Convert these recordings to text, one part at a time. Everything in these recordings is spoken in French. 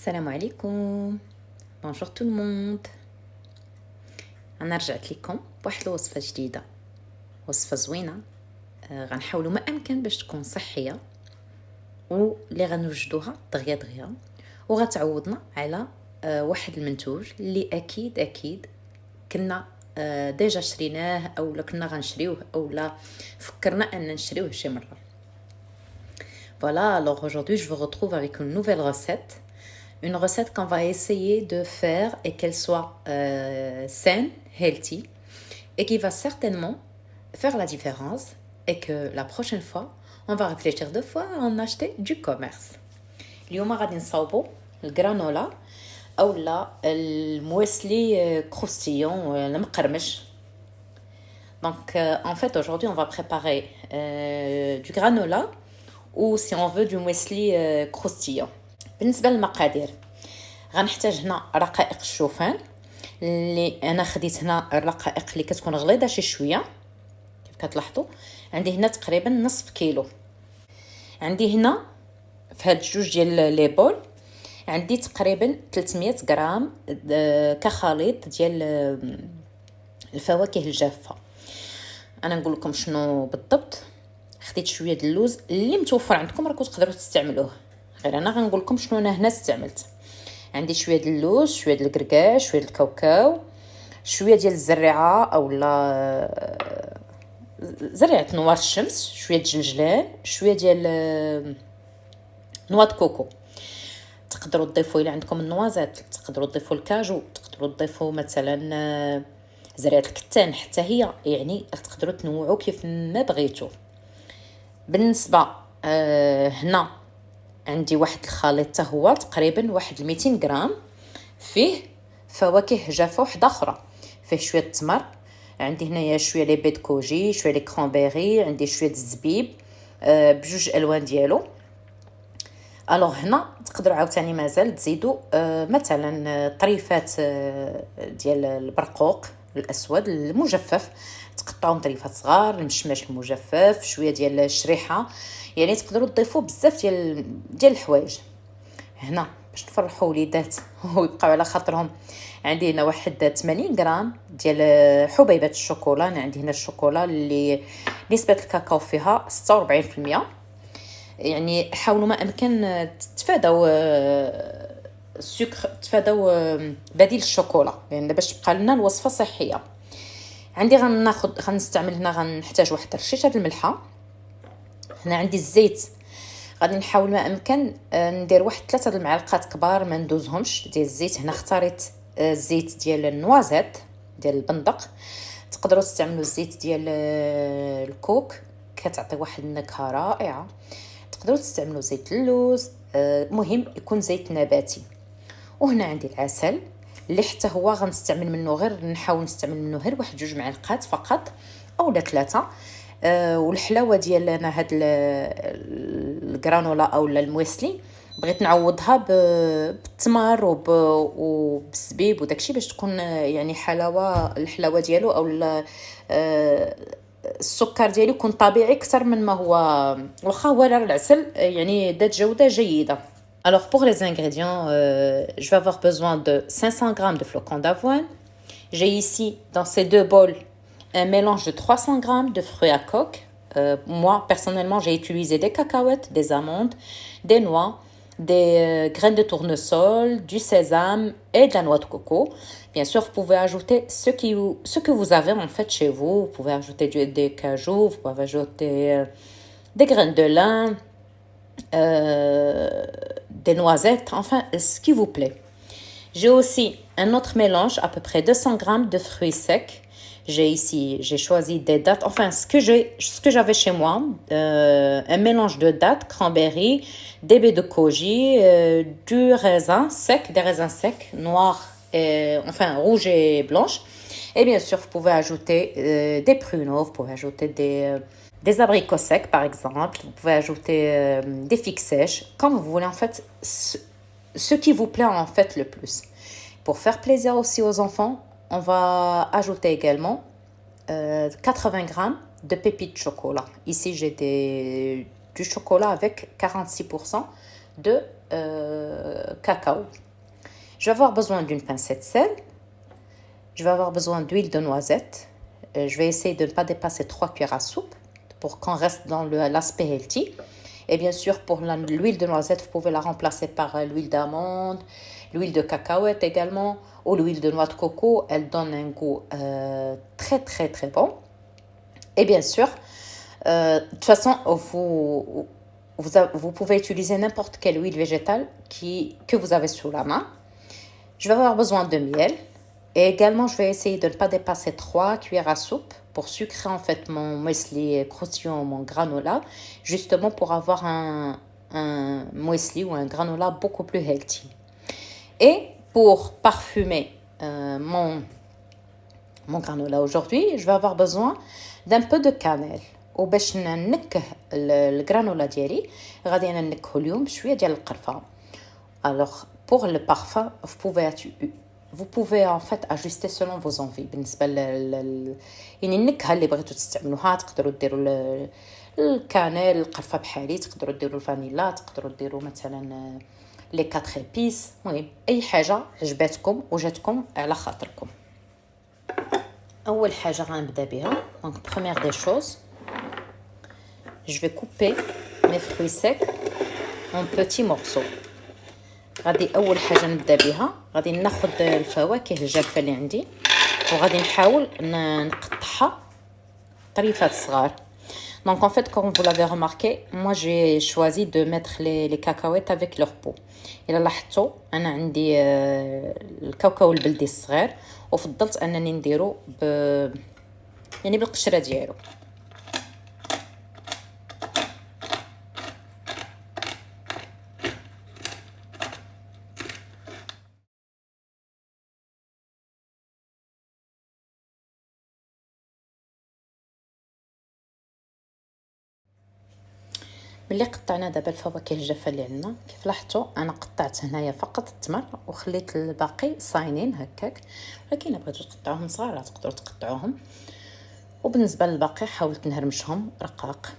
السلام عليكم. بونجور تو الموند. انا رجعت لكم بواحد الوصفه جديده، وصفه زوينه. غنحاولوا ما امكن باش تكون صحيه واللي غنوجدوها دغيا دغيا، وغتعوضنا على واحد المنتوج اللي اكيد كنا ديجا شريناه او لا كنا غنشريوه او لا فكرنا ان نشريوه شي مره. Voilà, alors aujourd'hui je vous retrouve avec une nouvelle recette. Une recette qu'on va essayer de faire et qu'elle soit saine, healthy, et qui va certainement faire la différence et que la prochaine fois, on va réfléchir deux fois à en acheter du commerce. اليوم غادي نصاوبوا الجرانولا اولا المويسلي كروستيون المقرمش. Donc en fait aujourd'hui on va préparer du granola ou si on veut du muesli croustillant. بالنسبه للمقادير غنحتاج هنا رقائق الشوفان اللي انا خديت هنا الرقائق اللي كتكون غليظه شي شويه كيف كتلاحظوا. عندي هنا تقريبا نصف كيلو. عندي هنا في هاد الجوج ديال لي بول عندي تقريبا 300 غرام كخليط ديال الفواكه الجافه. انا نقول لكم شنو بالضبط. خديت شويه د اللوز اللي متوفر عندكم راكم تقدروا تستعملوه، غير انا غنقول لكم شنو انا هنا استعملت. عندي شويه د اللوز، شويه د الكركاش، شويه د الكاوكاو، شويه ديال الزريعه اولا زريعه نوار الشمس، شويه د الجنجلان، شويه ديال نوا د كوكو. تقدروا تضيفوا الى عندكم النوازات، تقدروا تضيفوا الكاجو، تقدروا تضيفوا مثلا زريعه الكتان حتى هي، يعني تقدروا تنوعوا كيف ما بغيتوا. بالنسبه هنا عندي واحد الخليط حتى هو تقريبا واحد 200 غرام، فيه فواكه جافه وحده اخرى، فيه شويه التمر، عندي هنايا شويه لي بيض كوجي، شويه لي كرانبيري، عندي شويه الزبيب بجوج الوان ديالو. الوغ هنا تقدروا عاوتاني مازال تزيدوا مثلا طريفات ديال البرقوق الاسود المجفف، تقطعوا طريفات صغار، المشماش المجفف، شويه ديال الشريحه، يعني تقدروا تضيفوا بزاف ديال الحوايج. هنا باش نفرحوا وليدات ويبقاو على خاطرهم عندي هنا واحد 80 غرام ديال حبيبات الشوكولا. انا عندي هنا الشوكولا اللي نسبه الكاكاو فيها 46%، يعني حاولوا ما امكن تتفادوا السكر، تفادوا بديل الشوكولا، يعني باش تبقى لنا الوصفه صحيه. عندي غنستعمل هنا غنحتاج واحد رشيشه الملحه. هنا عندي الزيت، غادي نحاول ما امكن ندير واحد 3 المعالق كبار ما ندوزهمش ديال الزيت. هنا اختاريت الزيت ديال النوازات ديال البندق، تقدروا تستعملوا الزيت ديال الكوك كتعطي واحد النكهه رائعه، تقدروا تستعملوا زيت اللوز، مهم يكون زيت نباتي. وهنا عندي العسل اللي حتى هو غنستعمل منه غير نحاول نستعمل منه غير واحد 2 معالق فقط اولا 3. والحلاوه ديال انا هاد الجرانولا اولا المويسلي بغيت نعوضها بالتمر وبالزبيب وداكشي باش تكون يعني الحلاوه ديالو او السكر ديالو يكون طبيعي اكثر من ما هو، واخا هو العسل يعني ذات جوده جيده. Alors pour les ingrédients, je vais avoir besoin de 500 g de flocons d'avoine. J'ai ici dans ces 2 bols un mélange de 300 g de fruits à coque. Moi personnellement j'ai utilisé des cacahuètes, des amandes, des noix, des graines de tournesol, du sésame et de la noix de coco. Bien sûr, vous pouvez ajouter ce que vous avez en fait chez vous. Vous pouvez ajouter des cajous, vous pouvez ajouter des graines de lin, des noisettes, enfin ce qui vous plaît. J'ai aussi un autre mélange, à peu près 200 g de fruits secs. J'ai choisi des dattes, enfin ce que j'avais chez moi, un mélange de dattes, cranberry, des baies de goji, du raisin sec, des raisins secs, noirs, enfin rouges et blanches. Et bien sûr, vous pouvez ajouter des pruneaux, vous pouvez ajouter des abricots secs par exemple, vous pouvez ajouter des figues sèches, comme vous voulez en fait, ce qui vous plaît en fait le plus. Pour faire plaisir aussi aux enfants, on va ajouter également 80 g de pépites de chocolat. Ici, j'ai du chocolat avec 46%. de cacao. Je vais avoir besoin d'une pincée de sel. Je vais avoir besoin d'huile de noisette. Je vais essayer de ne pas dépasser 3 cuillères à soupe pour qu'on reste dans l'aspect healthy. Et bien sûr, pour l'huile de noisette, vous pouvez la remplacer par l'huile d'amande, l'huile de cacahuète également, ou l'huile de noix de coco. Elle donne un goût très très très bon. Et bien sûr, de toute façon, vous pouvez utiliser n'importe quelle huile végétale que vous avez sous la main. Je vais avoir besoin de miel. Et également, je vais essayer de ne pas dépasser 3 cuillères à soupe pour sucrer en fait mon muesli croustillant, mon granola, justement pour avoir un muesli ou un granola beaucoup plus healthy. Et pour parfumer mon granola aujourd'hui, je vais avoir besoin d'un peu de cannelle. وباش ننكه الجرانولا ديالي غادي انا ننكهو اليوم بشويه ديال القرفه. Alors pour le parfum, vous pouvez en fait ajuster selon vos envies. بالنسبه يعني النكهه اللي بغيتو تستعملوها تقدروا ديروا الكانيل القرفه بحالي، تقدروا ديروا الفانيلا، تقدروا ديروا مثلا لي 4 ايبيس، المهم اي حاجه عجباتكم وجاتكم على خاطركم. اول حاجه غنبدا بها، دونك première des choses, je vais couper mes fruits secs en petits morceaux. غادي اول حاجه نبدا بها، غادي ناخذ الفواكه الجافه اللي عندي وغادي نحاول نقطعها طريفات صغار. Donc en fait, comme vous l'avez remarqué, moi j'ai choisi de mettre les cacahuètes avec leur peau. إلا لاحظتوا انا عندي الكاوكاو البلدي الصغير وفضلت انني نديرو يعني بالقشره ديالو. ملي قطعنا دابا الفواكه الجافه اللي عندنا، كيف لاحظتوا انا قطعت هنايا فقط التمر وخليت الباقي صاينين هكاك، ولكن بغيتو تقطعوهم صغار تقدروا تقطعوهم، وبالنسبه للباقي حاولت نهرمشهم رقاق.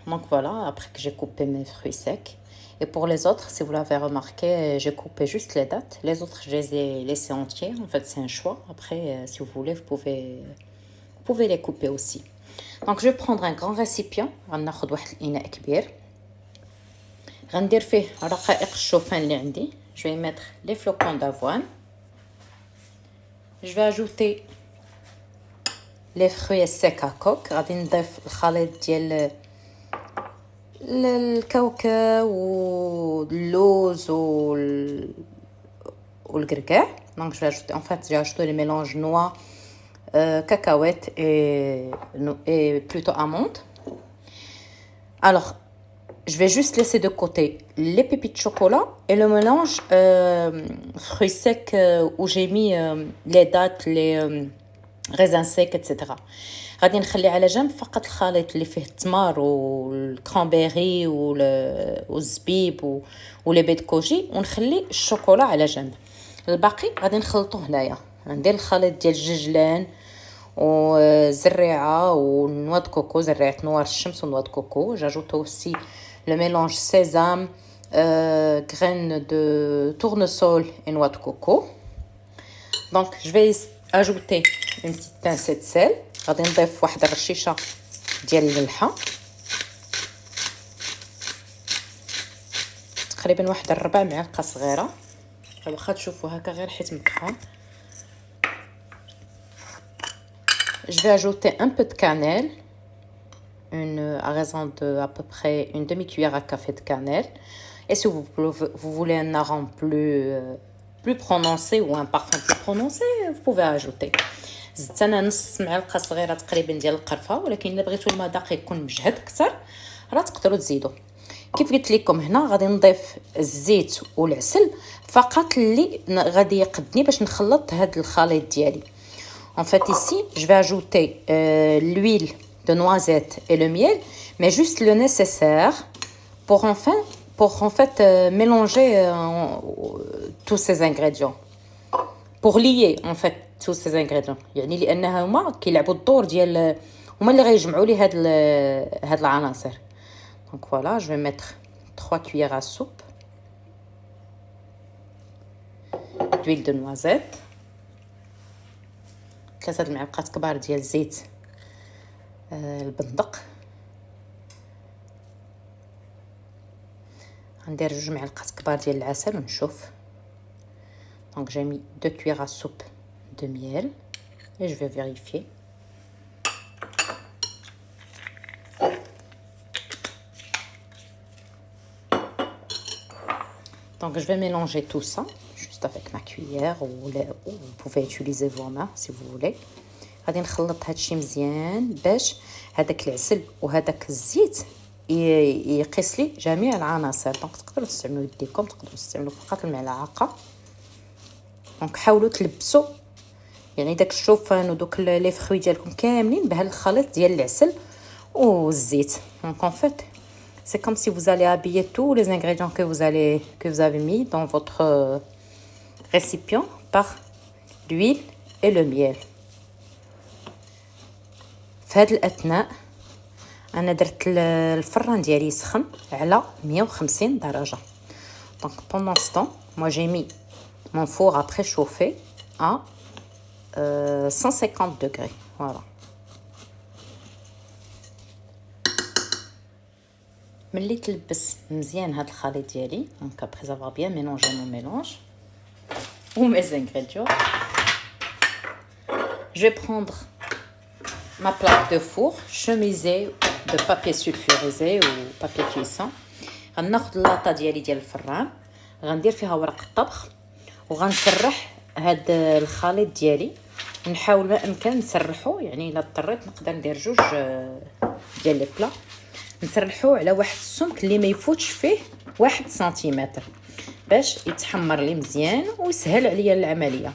Donc voilà, après que j'ai coupé mes fruits secs. Et pour les autres, si vous l'avez remarqué, j'ai coupé juste les dattes. Les autres, je les ai laissés entiers. En fait, c'est un choix. Après, si vous voulez, vous pouvez les couper aussi. Donc je vais prendre un grand récipient. غناخذ واحد الاناء كبير. غندير فيه رقائق الشوفان اللي عندي. Je vais mettre les flocons d'avoine. Je vais ajouter les fruits secs à coque. غادي نضيف الخليط ديال الكاوكاو واللوز والكركاع. Donc je vais ajouter, en fait j'ai ajouté le mélange noix, cacahuètes et plutôt amandes. Alors je vais juste laisser de côté les pépites de chocolat et le mélange fruits secs où j'ai mis les dattes, les raisins secs, etc. غادي نخلي على جنب فقط الخليط اللي فيه التمر والكرانبيري والزبيب ولي بيض كوجي، ونخلي الشوكولا على جنب. الباقي غادي نخلطو هنايا. ندير الخليط ديال الججلان وزريعه ونواه د كوكو، زريعه نوار الشمس ونواه د كوكو. جاجوتو اوسي le mélange sésame, graines de tournesol et noix de coco. Donc je vais ajouter une petite pincée de sel. غادي نضيف واحد الرشيشه ديال الملحه، تقريبا واحد 4 معالق صغيره، واخا تشوفوا هكا غير حيت مكفى. Je vais ajouter un peu de cannelle, à raison de à peu près une demi-cuillère à café de cannelle. Et si vous voulez un arôme plus prononcé ou un parfum plus prononcé, vous pouvez ajouter. زدت انا نص معلقه صغيره تقريبا ديال القرفه، ولكن الا بغيتوا المذاق يكون مجهد اكثر راه تقدروا تزيدوا. كيف قلت لكم هنا غادي نضيف الزيت والعسل فقط اللي غادي يقدني باش نخلط هذا الخليط ديالي. En fait ici je vais ajouter l'huile de noisette et le miel, mais juste le nécessaire pour en fait mélanger tous ces ingrédients, pour lier en fait tous ces ingrédients. يعني لانها هما كيلعبوا الدور ديال هما اللي غيجمعوا لي هاد العناصر. Donc voilà, je vais mettre 3 cuillères à soupe دويل دو نوازيت، 3 المعالق كبار ديال زيت البندق، غندير 2 معالق كبار ديال العسل ونشوف. دونك j'ai mis 2 cuillères à soupe de miel et je vais vérifier. Donc je vais mélanger tout ça juste avec ma cuillère ou vous pouvez utiliser vos mains si vous voulez. غادي نخلط هادشي مزيان باش هذاك العسل وهذاك الزيت يقيس لي جميع العناصر. دونك تقدروا تستعملوا يديكم، تقدروا تستعملوا فقط المعلقه. دونك حاولوا تلبسوا يعني داك الشوفان ودوك لي فروي ديالكم كاملين بهذا الخليط ديال العسل والزيت. دونك en fait c'est comme si vous allez habiller tous les ingrédients que vous avez mis dans votre récipient par l'huile et le miel. في هذا الاثناء انا درت الفران ديالي يسخن على 150 درجه. Donc pendant ce temps moi j'ai mis mon four à préchauffer à 150 degrés. Voilà. ملي تلبس مزيان هاد الخليط ديالي، دونك après avoir bien mélangé mon mélange ou mes ingrédients, je vais prendre ma plaque de four chemisée de papier sulfurisé ou papier cuisson. غناخذ اللاطه ديالي ديال الفران، غندير فيها ورق الطبخ وغنسرح هاد الخليط ديالي. نحاول ما امكن نسرحو، يعني الا اضطريت نقدر ندير 2 ديال لي بلا، نسرحوه على واحد السمك اللي ما يفوتش فيه 1 سنتيمتر باش يتحمر لي مزيان ويسهل عليا العمليه.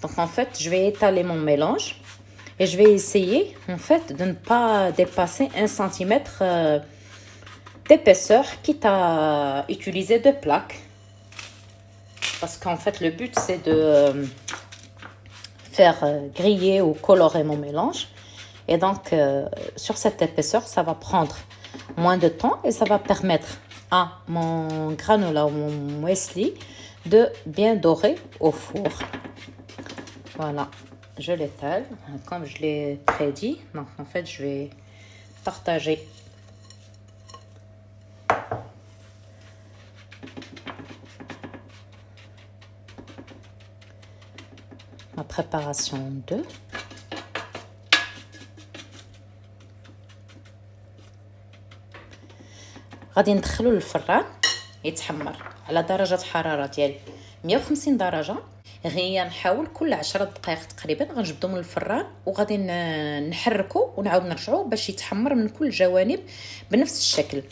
Donc en fait je vais étaler mon mélange et je vais essayer en fait de ne pas dépasser 1 centimètre d'épaisseur, quitte à utiliser 2 plaques, parce qu'en fait le but c'est de faire griller ou colorer mon mélange. Et donc, sur cette épaisseur, ça va prendre moins de temps et ça va permettre à mon granola ou mon muesli de bien dorer au four. Voilà, je l'étale comme je l'ai prédit. Donc, en fait, je vais partager ma préparation en 2. غادي ندخلو للفران يتحمر على درجه حراره ديال 150 درجه. غير نحاول كل 10 دقائق تقريبا غنجبدو من الفران وغادي نحركو ونعاود نرجعو باش يتحمر من كل الجوانب بنفس الشكل.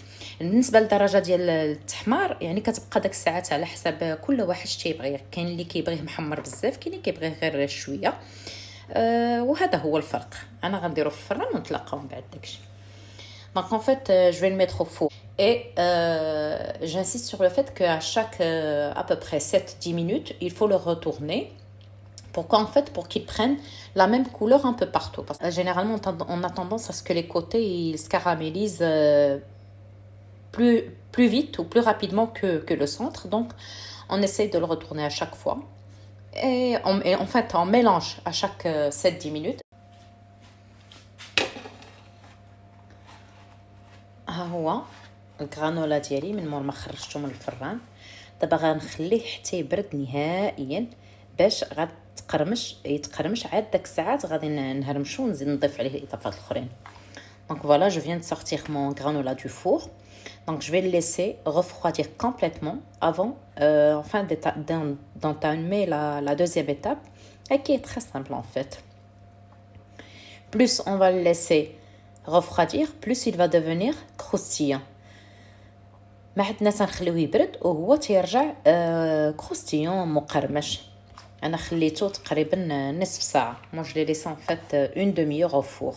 بالنسبه للدرجه ديال التحمار يعني كتبقى داك الساعات على حسب كل واحد شتي يبغي. كاين اللي كيبغيه محمر بزاف، كاين اللي كيبغيه غير شويه، وهذا هو الفرق. انا غنديرو في الفران ونتلاقاو من بعد داكشي. Donc en fait, je vais le mettre au four. Et j'insiste sur le fait qu'à chaque à peu près 7-10 minutes, il faut le retourner. Pourquoi en fait? Pour qu'il prenne la même couleur un peu partout. Parce que généralement, on a tendance à ce que les côtés ils se caramélisent plus vite ou plus rapidement que le centre. Donc, on essaye de le retourner à chaque fois. Et en fait, on mélange à chaque 7-10 minutes. ها هو الغرانولا ديالي من مور ما خرجته من الفران. دابا غنخليه حتى يبرد نهائيا باش يتقرمش. عاد داك الساعات غادي نهرمشو ونزيد نضيف عليه الاضافات الاخرين. Donc voilà, je viens de sortir mon granola du four. Donc je vais le laisser refroidir complètement avant enfin d'entamer la deuxième étape, et qui est très simple en fait. Plus on va le laisser refroidir, plus il va devenir croustillant. ما حدنا تنخليوه يبرد وهو تيرجع croustillant مقرمش. انا خليته تقريبا نصف ساعه. moi je l'ai laissé en fait une demi-heure au four.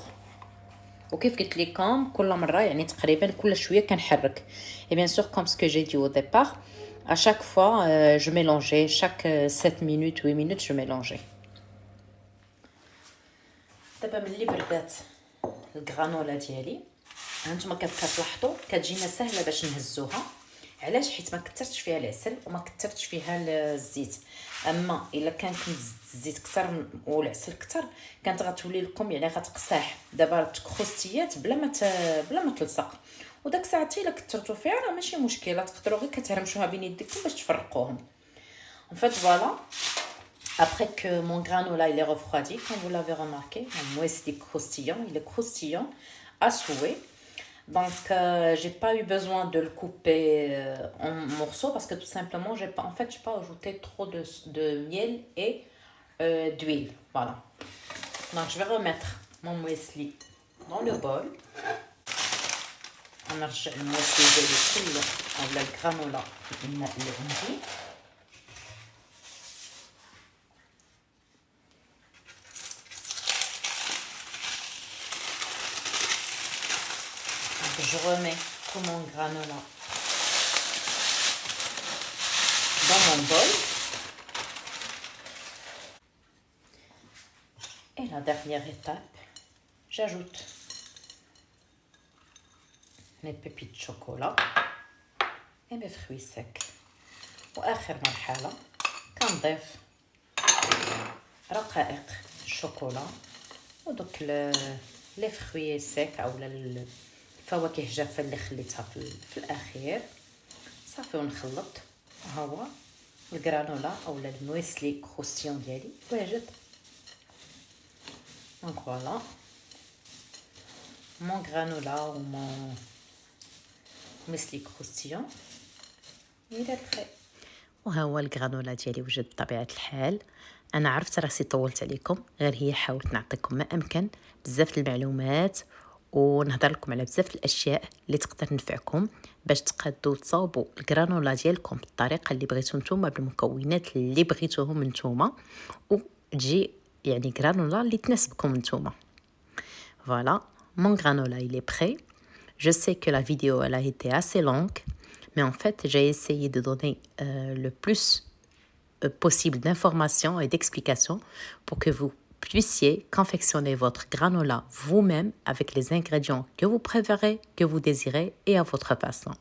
وكيف قلت لكم كل مره يعني تقريبا كل شويه كنحرك. et bien sûr comme ce que j'ai dit au départ, à chaque fois je mélangeais, chaque 7 minutes 8 minutes je mélangeais. دابا ملي بردات الغرانولا ديالي هانتوما كتلاحظوا كتجينا سهله باش نهزوها. علاش؟ حيت ما كثرتش فيها العسل وما كثرتش فيها الزيت. اما الا كان كنت الزيت كثر والعسل كثر كانت غتولي لكم يعني غتقصاح. دابا تكروستيات بلا ما تلصق، وداك الساعه الا كثرتوا فيها راه ماشي مشكله، تقدروا غير كتهرمشوها بين يديكم باش تفرقوهم. En fait, voilà. Après que mon granola il est refroidi, comme vous l'avez remarqué, mon mousse est croustillant, il est croustillant à souhait. Donc, j'ai pas eu besoin de le couper en morceaux parce que tout simplement, j'ai pas ajouté trop de miel et d'huile. Voilà. Donc, je vais remettre mon muesli dans le bol. On a le muesli de le granola اللي عندي. Je remets tout mon granola dans mon bol. Et la dernière étape, j'ajoute mes pépites de chocolat et mes fruits secs. وآخر مرحلة كنضيف رقائق الشوكولا ودوك لي فروي سيك او الفواكه الجافه اللي خليتها في الاخير. صافي ونخلط. ها هو الجرانولا او المويسلي كروستيون ديالي واجد. دونك فوالا مون غرانولا و مون مويسلي كروستيون الى بري. وها هو الغرانولا ديالي وجد بطبيعه الحال. انا عرفت راسي طولت عليكم، غير هي حاولت نعطيكم ما امكن بزاف المعلومات ونهضر لكم على بزاف الاشياء اللي تقدر تنفعكم باش تقادوا تصاوبوا الغرانولا ديالكم بالطريقه اللي بغيتو نتوما بالمكونات اللي بغيتوهم نتوما وتجي يعني غرانولا اللي تناسبكم نتوما. Voilà, mon granola il est prêt. Je sais que la vidéo elle a été assez longue, mais en fait j'ai essayé de donner le plus possible d'informations et d'explications pour que vous puissiez confectionner votre granola vous-même avec les ingrédients que vous préférez, que vous désirez et à votre façon.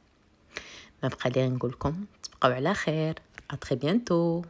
ما بقى لي نقول لكم تبقاو على خير. À très bientôt.